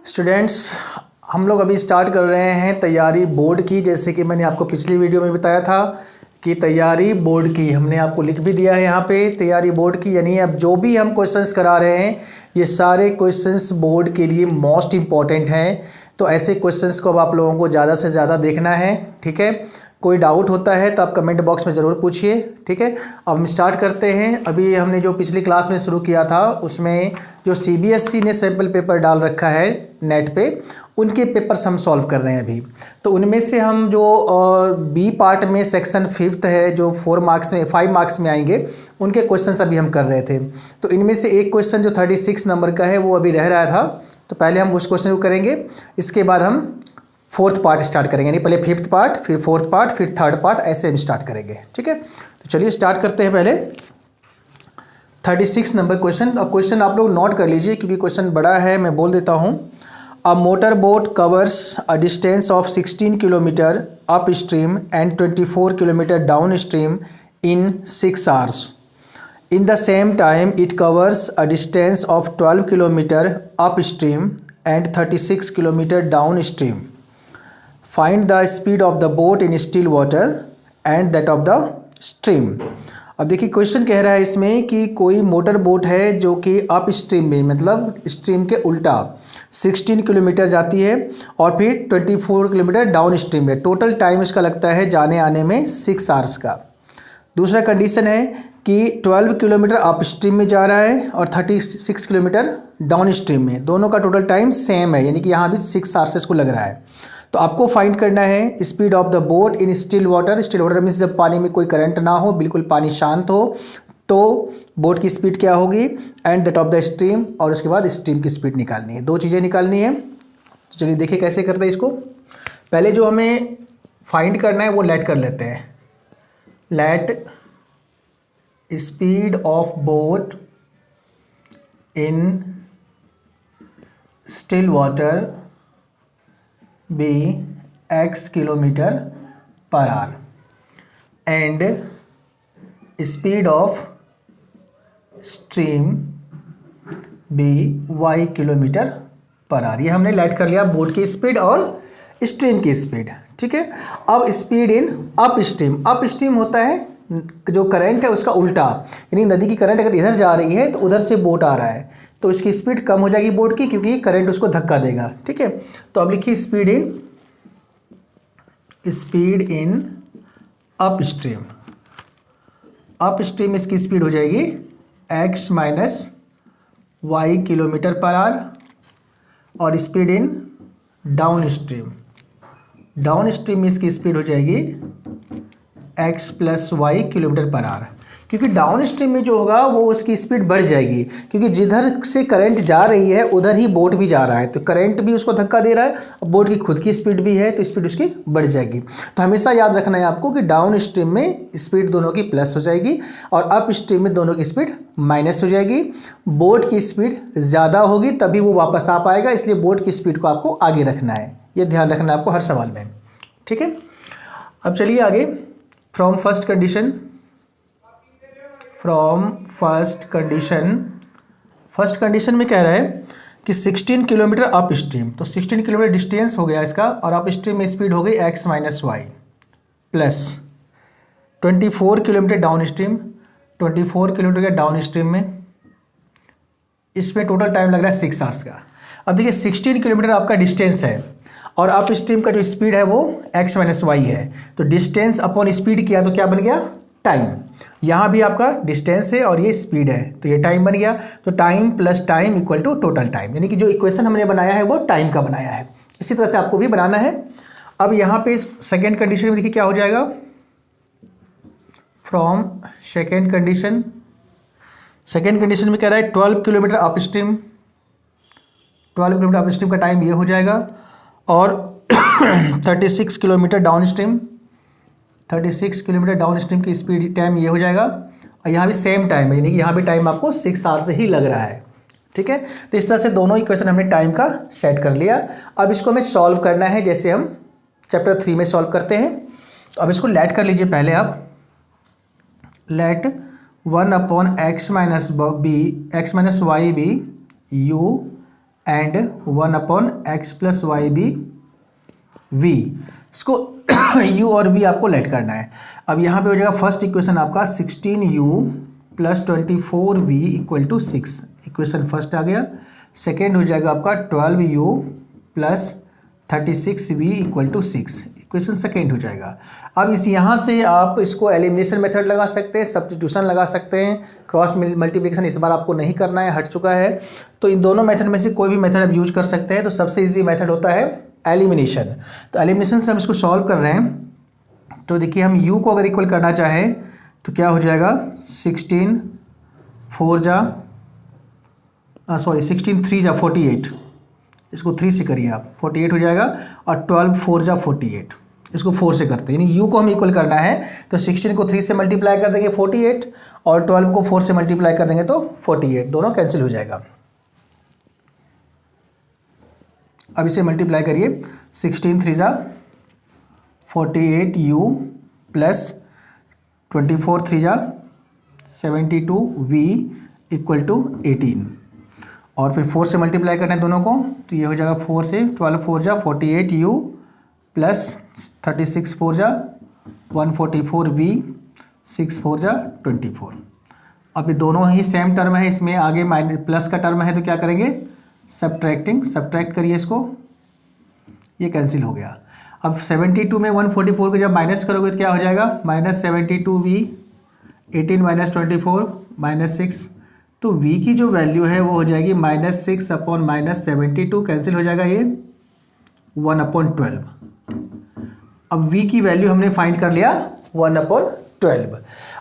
Students, हम लोग अभी स्टार्ट कर रहे हैं तैयारी बोर्ड की। जैसे कि मैंने आपको पिछली वीडियो में बताया था कि तैयारी बोर्ड की हमने आपको लिख भी दिया है यहाँ पे तैयारी बोर्ड की। यानी अब जो भी हम क्वेश्चंस करा रहे हैं ये सारे क्वेश्चंस बोर्ड के लिए मोस्ट इम्पॉर्टेंट हैं। तो ऐसे क्वेश्चंस को अब आप लोगों को ज़्यादा से ज़्यादा देखना है, ठीक है। कोई डाउट होता है तो आप कमेंट बॉक्स में ज़रूर पूछिए, ठीक है। अब हम स्टार्ट करते हैं। अभी हमने जो पिछली क्लास में शुरू किया था उसमें जो CBSE ने सैम्पल पेपर डाल रखा है नेट पे, उनके पेपर्स हम सॉल्व कर रहे हैं अभी। तो उनमें से हम जो बी पार्ट में सेक्शन 5th है जो 5 मार्क्स में आएंगे, उनके क्वेश्चंस अभी हम कर रहे थे। तो इनमें से एक क्वेश्चन जो 36 नंबर का है वो अभी रह रहा था, तो पहले हम उस क्वेश्चन को करेंगे। इसके बाद हम 4th पार्ट स्टार्ट करेंगे, यानी पहले 5th पार्ट, फिर 4th पार्ट, फिर 3rd पार्ट, ऐसे हम स्टार्ट करेंगे, ठीक है। तो चलिए स्टार्ट करते हैं। पहले 36 नंबर क्वेश्चन। अब क्वेश्चन आप लोग नोट कर लीजिए क्योंकि क्वेश्चन बड़ा है, मैं बोल देता हूँ। A motor boat covers a distance of 16 kilometre up stream and 24 kilometer down stream in 6 hours. In the same time, it covers a distance of 12 kilometer upstream and 36 kilometer downstream. Find the speed of the boat in still water and that of the stream. अब देखिए question कह रहा है इसमें कि कोई motor boat है जो कि अप स्ट्रीम में, मतलब स्ट्रीम के उल्टा 16 किलोमीटर जाती है और फिर 24 किलोमीटर डाउन स्ट्रीम में। टोटल टाइम इसका लगता है जाने आने में 6 hours का। दूसरा कंडीशन है कि 12 किलोमीटर अप स्ट्रीम में जा रहा है और 36 किलोमीटर डाउन स्ट्रीम में, दोनों का टोटल टाइम सेम है, यानी कि यहाँ भी 6 hours इसको लग रहा है। तो आपको फाइंड करना है speed of the boat in still water. Still water means जब पानी में कोई करंट ना हो, बिल्कुल पानी शांत हो, तो बोट की स्पीड क्या होगी, and that of the stream, और उसके बाद स्ट्रीम की स्पीड निकालनी है। दो चीज़ें निकालनी है। तो चलिए देखिए कैसे करते हैं इसको। पहले जो हमें फाइंड करना है वो लेट कर लेते हैं। Let speed of boat in still water be x kilometer per hour and speed of stream be y kilometer per hour. ये हमने लेट कर लिया बोट की स्पीड और स्ट्रीम की स्पीड, ठीक है। अब speed in upstream. Up stream होता है जो करंट है उसका उल्टा, यानी नदी की करंट अगर इधर जा रही है तो उधर से बोट आ रहा है तो इसकी स्पीड कम हो जाएगी बोट की, क्योंकि करंट उसको धक्का देगा, ठीक है। तो अब लिखिए speed in upstream. Upstream इसकी स्पीड हो जाएगी x minus y kilometer per hour, और स्पीड इन डाउन स्ट्रीम इसकी स्पीड हो जाएगी x plus y kilometer per hour. क्योंकि डाउन स्ट्रीम में जो होगा वो उसकी स्पीड बढ़ जाएगी, क्योंकि जिधर से करंट जा रही है उधर ही बोट भी जा रहा है, तो करंट भी उसको धक्का दे रहा है और बोट की खुद की स्पीड भी है, तो स्पीड उसकी बढ़ जाएगी। तो हमेशा याद रखना है आपको कि डाउन स्ट्रीम में स्पीड दोनों की प्लस हो जाएगी और अप स्ट्रीम में दोनों की स्पीड माइनस हो जाएगी। बोट की स्पीड ज़्यादा होगी तभी वो वापस आ पाएगा, इसलिए बोट की स्पीड को आपको आगे रखना है। ये ध्यान रखना है आपको हर सवाल में, ठीक है। अब चलिए आगे। फ्रॉम फर्स्ट कंडीशन में कह रहा है कि 16 किलोमीटर अप स्ट्रीम, तो 16 किलोमीटर डिस्टेंस हो गया इसका, और अप स्ट्रीम में स्पीड हो गई x minus y, plus 24 kilometer downstream. 24 kilometer के डाउन स्ट्रीम में इसमें टोटल टाइम लग रहा है 6 hours का। अब देखिए 16 किलोमीटर आपका डिस्टेंस है और अप स्ट्रीम का जो स्पीड है वो x माइनस वाई है, तो डिस्टेंस अपॉन स्पीड किया तो क्या बन गया, टाइम। यहाँ भी आपका डिस्टेंस है और ये स्पीड है तो ये टाइम बन गया। तो time plus time equal to total time, यानी कि जो इक्वेशन हमने बनाया है वो टाइम का बनाया है। इसी तरह से आपको भी बनाना है। अब यहाँ पे सेकेंड कंडीशन में देखिए क्या हो जाएगा। फ्रॉम सेकेंड कंडीशन में कह रहा है 12 kilometre up stream. 12 kilometre up stream का टाइम ये हो जाएगा, और 36 kilometre down stream, 36 kilometre down stream की स्पीड टाइम ये हो जाएगा, और यहाँ भी सेम टाइम है, यानी कि यहाँ भी टाइम आपको 6 hours से ही लग रहा है, ठीक है। तो इस तरह से दोनों इक्वेशन हमने टाइम का सेट कर लिया। अब इसको हमें सॉल्व करना है, जैसे हम चैप्टर 3 में सॉल्व करते हैं। तो अब इसको लेट कर लीजिए पहले आप। Let 1 upon x minus y be u and 1/x+y भी v। इसको u और v आपको लेट करना है। अब यहाँ पे हो जाएगा फर्स्ट इक्वेशन आपका 16u + 24v = 6, इक्वेशन फर्स्ट आ गया। सेकेंड हो जाएगा आपका 12u + 36v = 6, इक्वेशन सेकेंड हो जाएगा। अब इस यहाँ से आप इसको एलिमिनेशन मेथड लगा सकते हैं, सब्स्टिट्यूशन लगा सकते हैं, क्रॉस मल्टीप्लिकेशन इस बार आपको नहीं करना है, हट चुका है। तो इन दोनों मेथड में से कोई भी मेथड आप यूज कर सकते हैं। तो सबसे इजी मेथड होता है एलिमिनेशन। तो एलिमिनेशन से हम इसको सॉल्व कर रहे हैं। तो देखिए हम u को अगर इक्वल करना चाहें तो क्या हो जाएगा, 16 3 जा 48, इसको 3 से करिए आप, 48 हो जाएगा। और 12 4 जा 48, इसको 4 से करते हैं, यानी u को हम इक्वल करना है तो 16 को 3 से मल्टीप्लाई कर देंगे 48, और 12 को 4 से मल्टीप्लाई कर देंगे तो 48, दोनों कैंसिल हो जाएगा। अब इसे मल्टीप्लाई करिए, 16 3 जा 48u + 24 3 जा 72v = 18, और फिर 4 से मल्टीप्लाई करना है दोनों को, तो ये हो जाएगा 4 से, 12 4 जा 48u + 36 4 जा 144v 6 4 जा 24। अब ये दोनों ही सेम टर्म है, इसमें आगे माइनस प्लस का टर्म है तो क्या करेंगे, सब्ट्रैक्ट करिए इसको, ये कैंसिल हो गया। अब 72 में 144 को जब माइनस करोगे तो क्या हो जाएगा, -72v 18 - 24 -6, तो v की जो वैल्यू है वो हो जाएगी -6/-72, कैंसिल हो जाएगा ये 1/12। अब v की वैल्यू हमने फाइंड कर लिया 1/12।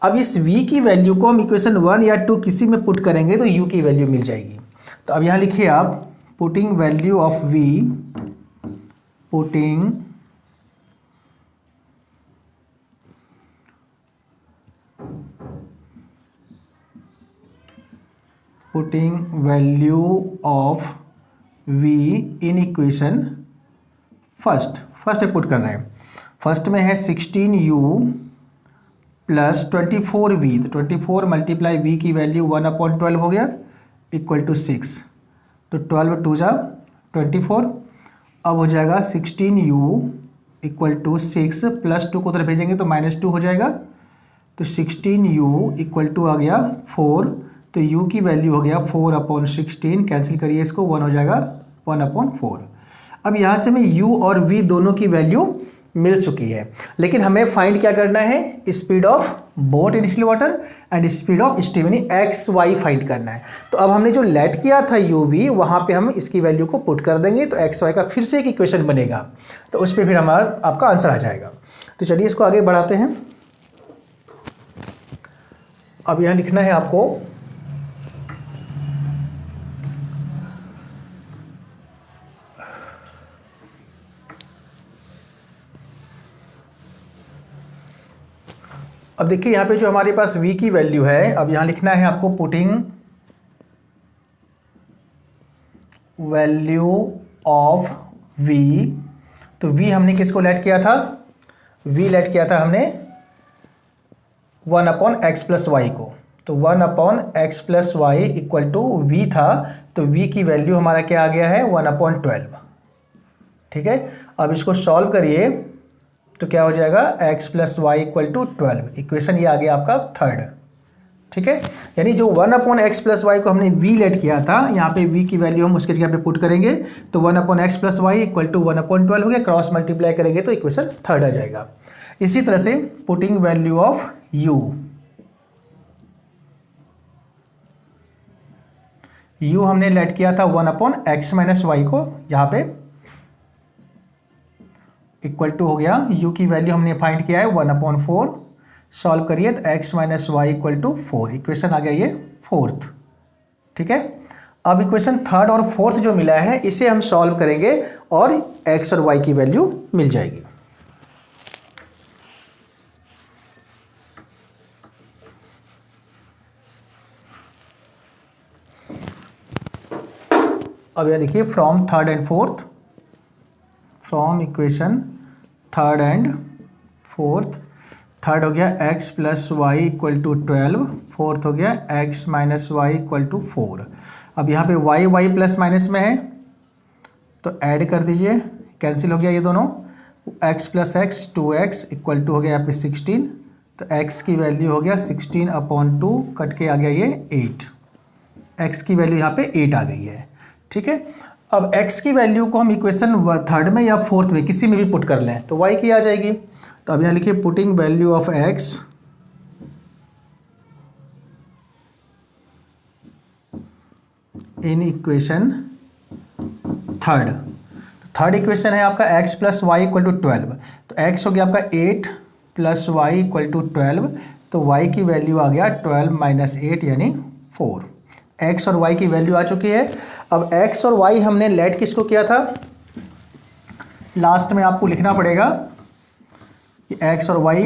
अब इस v की वैल्यू को हम इक्वेशन 1 या 2 किसी में पुट करेंगे तो u की वैल्यू मिल जाएगी। तो अब यहाँ लिखिए आप, putting value of v, putting value of v in equation first में पुट करना है। फर्स्ट में है 16u + 24v, तो 24 × v की वैल्यू 1/12 हो गया = 6, तो 12 2 जा 24। अब हो जाएगा 16u = 6 + 2 को उधर भेजेंगे तो -2 हो जाएगा, तो 16u = आ गया 4, तो u की वैल्यू हो गया 4/16, कैंसिल करिए इसको, 1 हो जाएगा 1/4। अब यहाँ से में u और v दोनों की वैल्यू मिल चुकी है, लेकिन हमें फाइंड क्या करना है, speed of boat in still water and speed of steam, यानी एक्स वाई फाइंड करना है। तो अब हमने जो लेट किया था u v, वहाँ पे हम इसकी वैल्यू को पुट कर देंगे तो एक्स वाई का फिर से एक इक्वेशन बनेगा, तो उस पर फिर हमारा आपका आंसर आ जाएगा। तो चलिए इसको आगे बढ़ाते हैं। अब यहाँ लिखना है आपको, अब देखिए यहाँ पे जो हमारे पास v की वैल्यू है, अब यहाँ लिखना है आपको पुटिंग वैल्यू ऑफ v। तो v हमने किसको लेट किया था, v लेट किया था हमने 1/x+y को, तो 1/x+y = v था, तो v की वैल्यू हमारा क्या आ गया है 1/12। ठीक है, अब इसको सॉल्व करिए तो क्या हो जाएगा, x+y = 12, इक्वेशन ये आ गया आपका थर्ड। ठीक है, यानी जो 1/x+y को हमने v लेट किया था, यहाँ पे v की वैल्यू हम उसके जगह पे पुट करेंगे, तो 1/x+y = 1/12 हो गया, क्रॉस मल्टीप्लाई करेंगे तो इक्वेशन थर्ड आ जाएगा। इसी तरह से पुटिंग वैल्यू ऑफ u हमने लेट किया था 1/x-y को, यहाँ पे इक्वल टू हो गया, u की वैल्यू हमने फाइंड किया है 1/4, सॉल्व करिए तो x-y = 4, इक्वेशन आ गया ये फोर्थ। ठीक है, अब इक्वेशन थर्ड और फोर्थ जो मिला है इसे हम सॉल्व करेंगे और x और y की वैल्यू मिल जाएगी। अब यह देखिए, from third and fourth, from equation third and fourth, third हो गया x+y = 12, फोर्थ हो गया x-y = 4। अब यहाँ पे y y प्लस माइनस में है तो ऐड कर दीजिए, कैंसिल हो गया ये दोनों, x plus x 2x equal to हो गया यहाँ पे 16, तो x की वैल्यू हो गया 16/2, कट के आ गया ये 8, x की वैल्यू यहाँ पे 8 आ गई है। ठीक है, अब x की वैल्यू को हम इक्वेशन थर्ड में या फोर्थ में किसी में भी पुट कर लें तो y की आ जाएगी। तो अब यहाँ लिखिए putting value of x in equation third equation है आपका x plus y equal to 12, तो x हो गया आपका 8 प्लस वाई इक्वल टू 12, तो y की वैल्यू आ गया 12 माइनस 8 यानी 4। x और y की वैल्यू आ चुकी है। अब x और y हमने लेट किसको किया था, लास्ट में आपको लिखना पड़ेगा कि x और y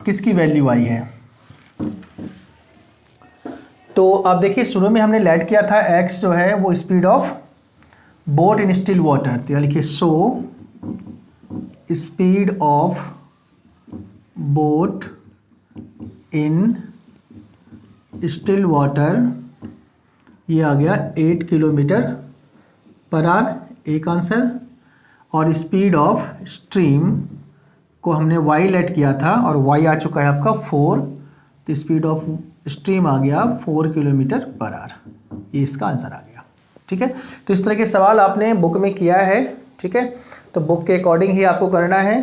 किसकी वैल्यू आई है। तो अब देखिए शुरू में हमने लेट किया था x जो है वो speed of boat in still water, तो यहाँ लिखिए so speed of boat in still water, ये आ गया 8 किलोमीटर पर आवर, एक आंसर। और स्पीड ऑफ स्ट्रीम को हमने y लेट किया था और y आ चुका है आपका 4, तो स्पीड ऑफ स्ट्रीम आ गया 4 किलोमीटर पर आवर, ये इसका आंसर आ गया। ठीक है, तो इस तरह के सवाल आपने बुक में किया है। ठीक है, तो बुक के अकॉर्डिंग ही आपको करना है।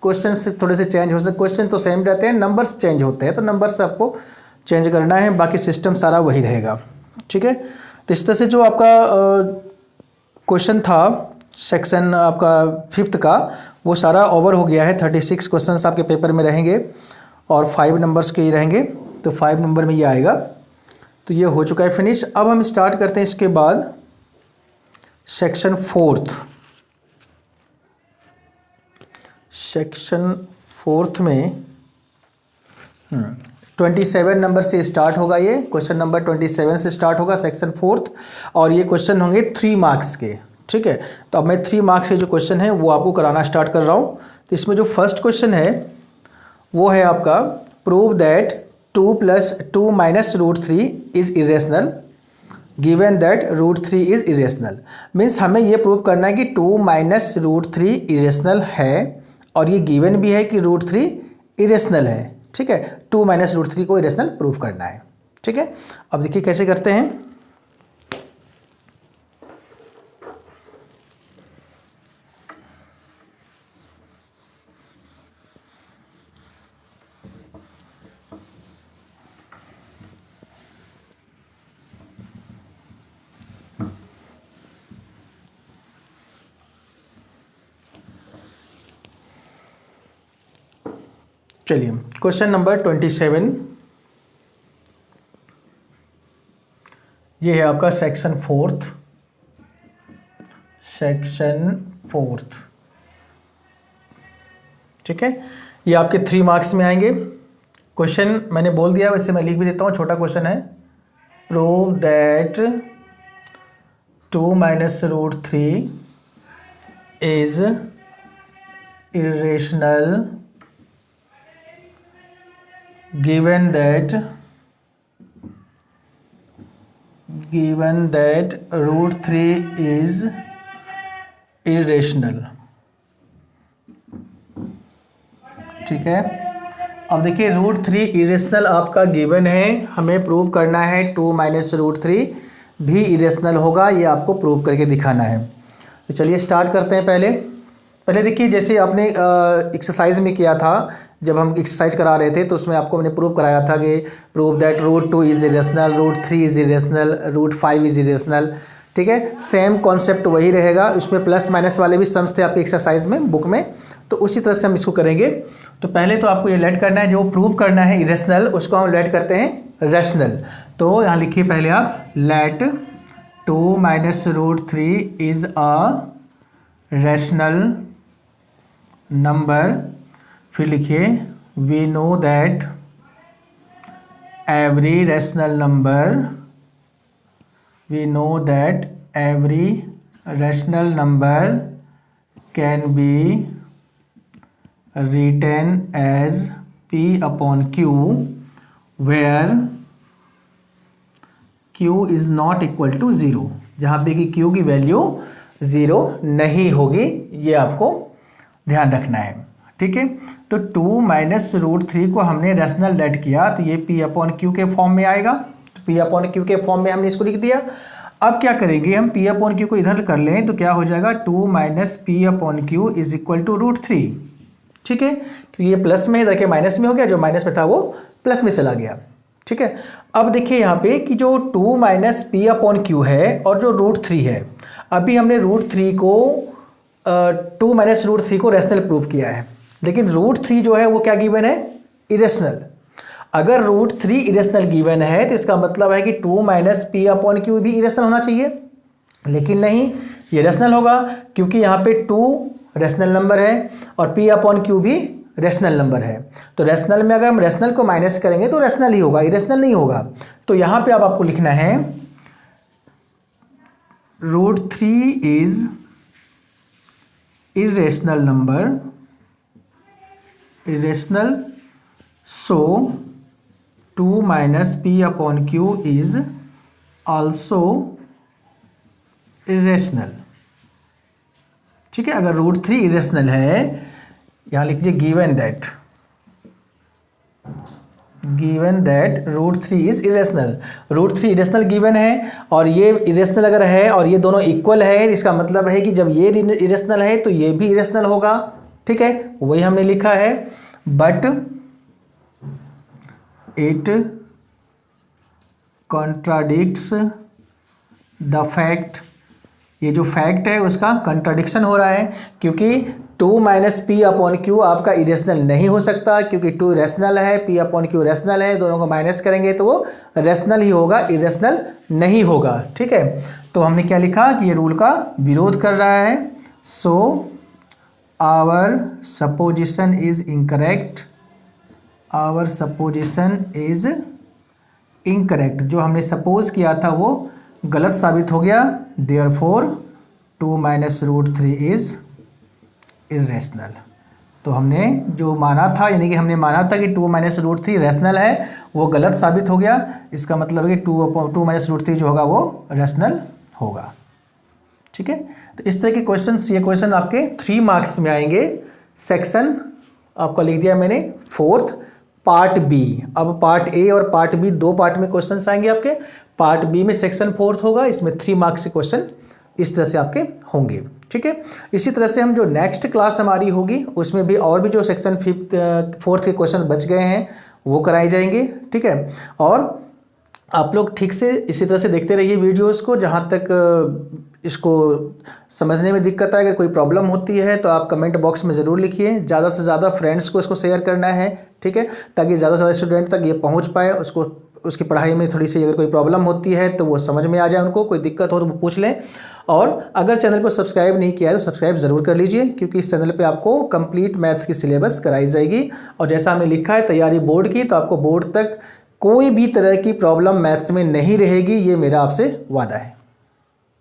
क्वेश्चन से थोड़े से चेंज हो सकते, क्वेश्चन तो सेम रहते हैं, नंबर्स चेंज होते हैं, तो नंबर्स आपको चेंज करना है, बाकी सिस्टम सारा वही रहेगा। ठीक है, तो इस तरह से जो आपका क्वेश्चन था सेक्शन आपका 5th का वो सारा ओवर हो गया है। 36 क्वेश्चंस आपके पेपर में रहेंगे और 5 नंबर्स के ही रहेंगे, तो 5 नंबर में ये आएगा। तो ये हो चुका है फिनिश। अब हम स्टार्ट करते हैं इसके बाद सेक्शन 4th। सेक्शन 4th में 27 नंबर से स्टार्ट होगा, ये क्वेश्चन नंबर 27 से स्टार्ट होगा सेक्शन 4th, और ये क्वेश्चन होंगे 3 मार्क्स के। ठीक है, तो अब मैं 3 मार्क्स के जो क्वेश्चन है वो आपको कराना स्टार्ट कर रहा हूँ। तो इसमें जो फर्स्ट क्वेश्चन है वो है आपका prove that 2 + 2 - √3 is irrational given that √3 is irrational. Means हमें ये प्रूव करना है कि 2 - √3 इरेशनल है और ये गिवन भी है कि √3 इरेशनल है। ठीक है, 2 - √3 को इरेशनल प्रूव करना है। ठीक है, अब देखिए कैसे करते हैं। चलिए क्वेश्चन नंबर 27, ये है आपका सेक्शन 4th। ठीक है, ये आपके 3 मार्क्स में आएंगे। क्वेश्चन मैंने बोल दिया, वैसे मैं लिख भी देता हूँ, छोटा क्वेश्चन है। Prove that 2 - √3 is irrational given that √3 is irrational। ठीक है, अब देखिए √3 इरेशनल आपका गिवन है, हमें प्रूव करना है 2 - √3 भी इरेशनल होगा, ये आपको प्रूव करके दिखाना है। तो चलिए स्टार्ट करते हैं। पहले देखिए, जैसे आपने एक्सरसाइज में किया था, जब हम एक्सरसाइज करा रहे थे तो उसमें आपको हमने प्रूव कराया था कि prove that √2 is irrational, √3 is irrational, √5 is irrational. ठीक है, सेम कॉन्सेप्ट वही रहेगा, उसमें प्लस माइनस वाले भी सम्स थे आपके एक्सरसाइज में बुक में, तो उसी तरह से हम इसको करेंगे। तो पहले तो आपको ये लेट करना है, जो प्रूव करना है इरेशनल उसको हम लेट करते हैं रैशनल। तो यहाँ लिखिए पहले आप let 2 - √3 is a rational number, फिर लिखिए we know that every rational number can be written as P/Q where Q is not equal to 0, जहाँ पे कि Q की वैल्यू 0 नहीं होगी, ये आपको ध्यान रखना है। ठीक है, तो 2 माइनस रूट 3 को हमने रेशनल लेट किया तो ये P अपॉन Q के फॉर्म में आएगा। तो P अपॉन Q के फॉर्म में हमने इसको लिख दिया। अब क्या करेंगे हम, P अपॉन Q को इधर कर लें तो क्या हो जाएगा, 2 minus P upon Q is equal to root 3। ठीक है, क्योंकि ये प्लस में है, देखिए माइनस में हो गया, जो माइनस में था वो प्लस में चला गया। ठीक है, अब देखिए यहाँ पे कि जो 2 माइनस P अपॉन Q है और जो रूट 3 है, अभी हमने रूट 3 को 2 माइनस रूट 3 को रेशनल प्रूव किया है, लेकिन रूट 3 जो है वो क्या गिवन है, इरेशनल। अगर रूट 3 इरेशनल गिवन है तो इसका मतलब है कि 2 माइनस P अपॉन Q भी इरेशनल होना चाहिए, लेकिन नहीं, ये रेशनल होगा क्योंकि यहाँ पे 2 रेशनल नंबर है और P अपॉन Q भी रेशनल नंबर है। तो रेशनल में अगर हम रेशनल को माइनस करेंगे तो रेशनल ही होगा, इरेशनल नहीं होगा। तो यहाँ पे अब आपको लिखना है root 3 is irrational number, irrational, so 2 minus P upon Q is also irrational। ठीक है, अगर रूट 3 irrational है, यहाँ लिख लीजिए given that root 3 is irrational। Root 3 irrational given है और ये irrational अगर है और ये दोनों इक्वल है, इसका मतलब है कि जब ये irrational है तो ये भी irrational होगा। ठीक है, वही हमने लिखा है, but it contradicts the fact, ये जो फैक्ट है उसका कंट्राडिक्शन हो रहा है, क्योंकि 2 माइनस P अपॉन Q आपका इरेशनल नहीं हो सकता, क्योंकि 2 रेशनल है, P अपॉन Q रेशनल है, दोनों को माइनस करेंगे तो वो रेशनल ही होगा, इरेशनल नहीं होगा। ठीक है, तो हमने क्या लिखा कि ये रूल का विरोध कर रहा है। So our supposition is incorrect, our supposition is incorrect, जो हमने सपोज किया था वो गलत साबित हो गया। Therefore 2 minus root 3 is irrational. तो हमने जो माना था, यानी कि हमने माना था कि 2 माइनस रूट 3 रेशनल है, वो गलत साबित हो गया। इसका मतलब है कि 2 माइनस रूट 3 जो होगा वो रेशनल होगा। ठीक है, तो इस तरह के क्वेश्चंस, ये क्वेश्चन आपके 3 मार्क्स में आएंगे। सेक्शन आपका लिख दिया मैंने 4th पार्ट बी। अब पार्ट ए और पार्ट बी 2 पार्ट में क्वेश्चंस आएंगे आपके। पार्ट बी में सेक्शन 4th होगा, इसमें 3 मार्क्स के क्वेश्चन इस तरह से आपके होंगे। ठीक है, इसी तरह से हम जो नेक्स्ट क्लास हमारी होगी उसमें भी और भी जो सेक्शन 4th के क्वेश्चन बच गए हैं वो कराए जाएंगे। ठीक है, और आप लोग ठीक से इसी तरह से देखते रहिए वीडियोस को। जहाँ तक इसको समझने में दिक्कत आए, अगर कोई प्रॉब्लम होती है तो आप कमेंट बॉक्स में ज़रूर लिखिए। ज़्यादा से ज़्यादा फ्रेंड्स को इसको शेयर करना है। ठीक है, ताकि ज़्यादा से ज़्यादा स्टूडेंट तक ये पहुँच पाए, उसको उसकी पढ़ाई में थोड़ी सी अगर कोई प्रॉब्लम होती है तो वो समझ में आ जाए, उनको कोई दिक्कत हो तो वो पूछ लें। और अगर चैनल को सब्सक्राइब नहीं किया है तो सब्सक्राइब ज़रूर कर लीजिए, क्योंकि इस चैनल पे आपको कंप्लीट मैथ्स की सिलेबस कराई जाएगी। और जैसा हमने लिखा है तैयारी बोर्ड की, तो आपको बोर्ड तक कोई भी तरह की प्रॉब्लम मैथ्स में नहीं रहेगी, ये मेरा आपसे वादा है।